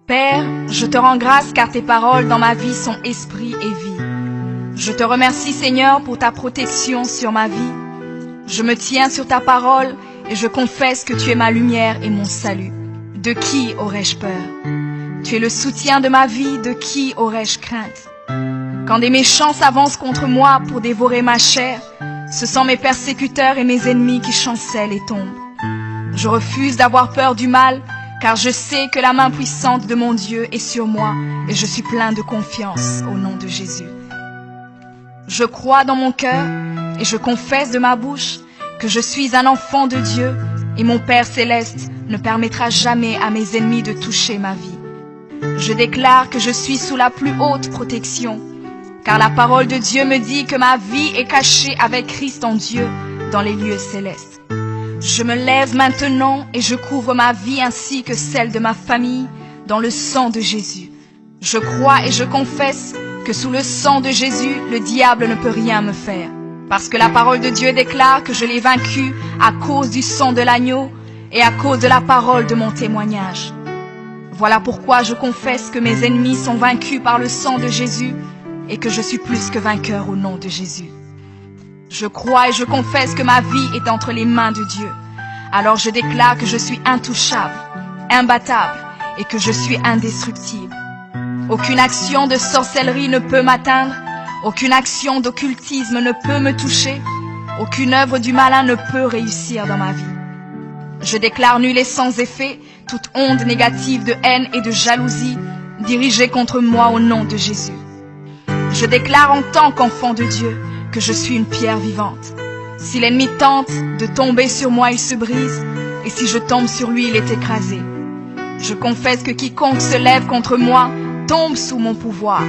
Père, je te rends grâce car tes paroles dans ma vie sont esprit et vie. Je te remercie Seigneur pour ta protection sur ma vie. Je me tiens sur ta parole et je confesse que tu es ma lumière et mon salut. De qui aurais-je peur? Tu es le soutien de ma vie, de qui aurais-je crainte? Quand des méchants s'avancent contre moi pour dévorer ma chair, ce sont mes persécuteurs et mes ennemis qui chancellent et tombent. Je refuse d'avoir peur du mal, car je sais que la main puissante de mon Dieu est sur moi et je suis plein de confiance au nom de Jésus. Je crois dans mon cœur et je confesse de ma bouche que je suis un enfant de Dieu et mon Père céleste ne permettra jamais à mes ennemis de toucher ma vie. Je déclare que je suis sous la plus haute protection, car la parole de Dieu me dit que ma vie est cachée avec Christ en Dieu dans les lieux célestes. Je me lève maintenant et je couvre ma vie ainsi que celle de ma famille dans le sang de Jésus. Je crois et je confesse que sous le sang de Jésus, le diable ne peut rien me faire, parce que la parole de Dieu déclare que je l'ai vaincu à cause du sang de l'agneau et à cause de la parole de mon témoignage. Voilà pourquoi je confesse que mes ennemis sont vaincus par le sang de Jésus et que je suis plus que vainqueur au nom de Jésus. Je crois et je confesse que ma vie est entre les mains de Dieu. Alors je déclare que je suis intouchable, imbattable et que je suis indestructible. Aucune action de sorcellerie ne peut m'atteindre, aucune action d'occultisme ne peut me toucher, aucune œuvre du malin ne peut réussir dans ma vie. Je déclare nul et sans effet toute onde négative de haine et de jalousie dirigée contre moi au nom de Jésus. Je déclare en tant qu'enfant de Dieu que je suis une pierre vivante. Si l'ennemi tente de tomber sur moi, il se brise, et si je tombe sur lui, il est écrasé. Je confesse que quiconque se lève contre moi tombe sous mon pouvoir.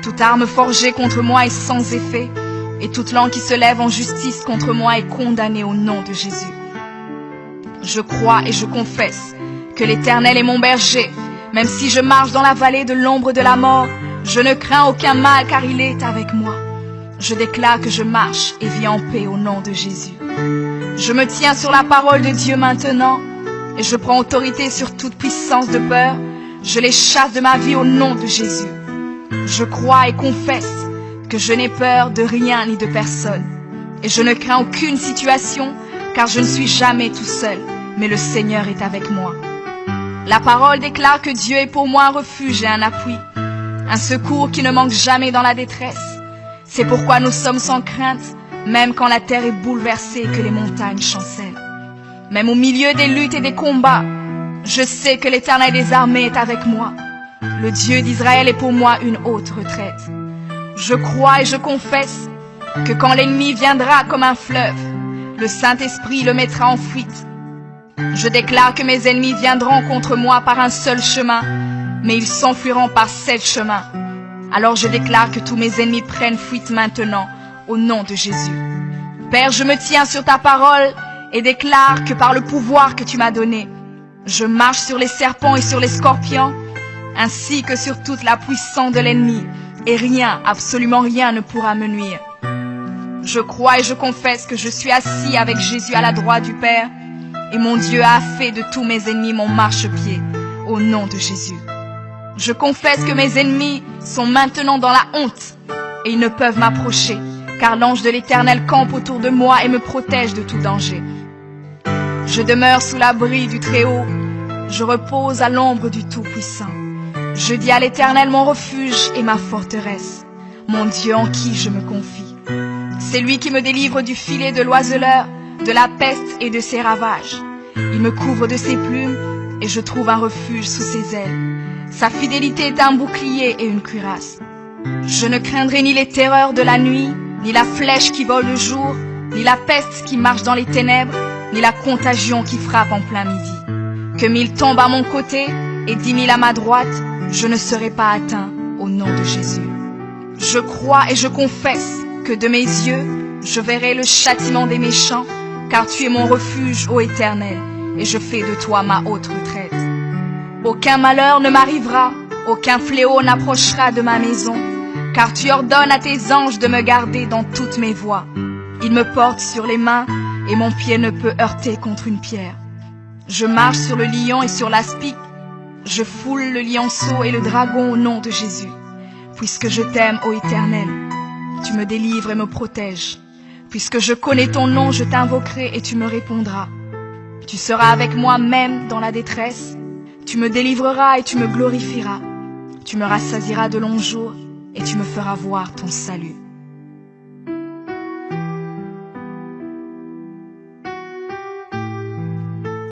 Toute arme forgée contre moi est sans effet, et toute langue qui se lève en justice contre moi est condamnée au nom de Jésus. Je crois et je confesse que l'Éternel est mon berger. Même si je marche dans la vallée de l'ombre de la mort, je ne crains aucun mal car il est avec moi. Je déclare que je marche et vis en paix au nom de Jésus. Je me tiens sur la parole de Dieu maintenant et je prends autorité sur toute puissance de peur. Je les chasse de ma vie au nom de Jésus. Je crois et confesse que je n'ai peur de rien ni de personne. Et je ne crains aucune situation car je ne suis jamais tout seul, mais le Seigneur est avec moi. La parole déclare que Dieu est pour moi un refuge et un appui, un secours qui ne manque jamais dans la détresse. C'est pourquoi nous sommes sans crainte, même quand la terre est bouleversée et que les montagnes chancellent. Même au milieu des luttes et des combats, je sais que l'Éternel des armées est avec moi. Le Dieu d'Israël est pour moi une haute retraite. Je crois et je confesse que quand l'ennemi viendra comme un fleuve, le Saint-Esprit le mettra en fuite. Je déclare que mes ennemis viendront contre moi par un seul chemin, mais ils s'enfuiront par 7 chemins. Alors je déclare que tous mes ennemis prennent fuite maintenant, au nom de Jésus. Père, je me tiens sur ta parole et déclare que par le pouvoir que tu m'as donné, je marche sur les serpents et sur les scorpions, ainsi que sur toute la puissance de l'ennemi, et rien, absolument rien ne pourra me nuire. Je crois et je confesse que je suis assis avec Jésus à la droite du Père, et mon Dieu a fait de tous mes ennemis mon marchepied, au nom de Jésus. Je confesse que mes ennemis sont maintenant dans la honte, et ils ne peuvent m'approcher, car l'ange de l'Éternel campe autour de moi et me protège de tout danger. Je demeure sous l'abri du Très-Haut, je repose à l'ombre du Tout-Puissant. Je dis à l'Éternel mon refuge et ma forteresse, mon Dieu en qui je me confie. C'est lui qui me délivre du filet de l'oiseleur, de la peste et de ses ravages. Il me couvre de ses plumes et je trouve un refuge sous ses ailes. Sa fidélité est un bouclier et une cuirasse. Je ne craindrai ni les terreurs de la nuit, ni la flèche qui vole le jour, ni la peste qui marche dans les ténèbres, ni la contagion qui frappe en plein midi. Que 1000 tombent à mon côté et 10 000 à ma droite, je ne serai pas atteint au nom de Jésus. Je crois et je confesse que de mes yeux, je verrai le châtiment des méchants, car tu es mon refuge, ô Éternel, et je fais de toi ma haute retraite. Aucun malheur ne m'arrivera, aucun fléau n'approchera de ma maison, car tu ordonnes à tes anges de me garder dans toutes mes voies. Ils me portent sur les mains, et mon pied ne peut heurter contre une pierre. Je marche sur le lion et sur l'aspic, Je foule le lionceau et le dragon au nom de Jésus. Puisque je t'aime, ô Éternel, tu me délivres et me protèges. Puisque je connais ton nom, je t'invoquerai et tu me répondras. Tu seras avec moi même dans la détresse. Tu me délivreras et tu me glorifieras. Tu me rassasieras de longs jours et tu me feras voir ton salut.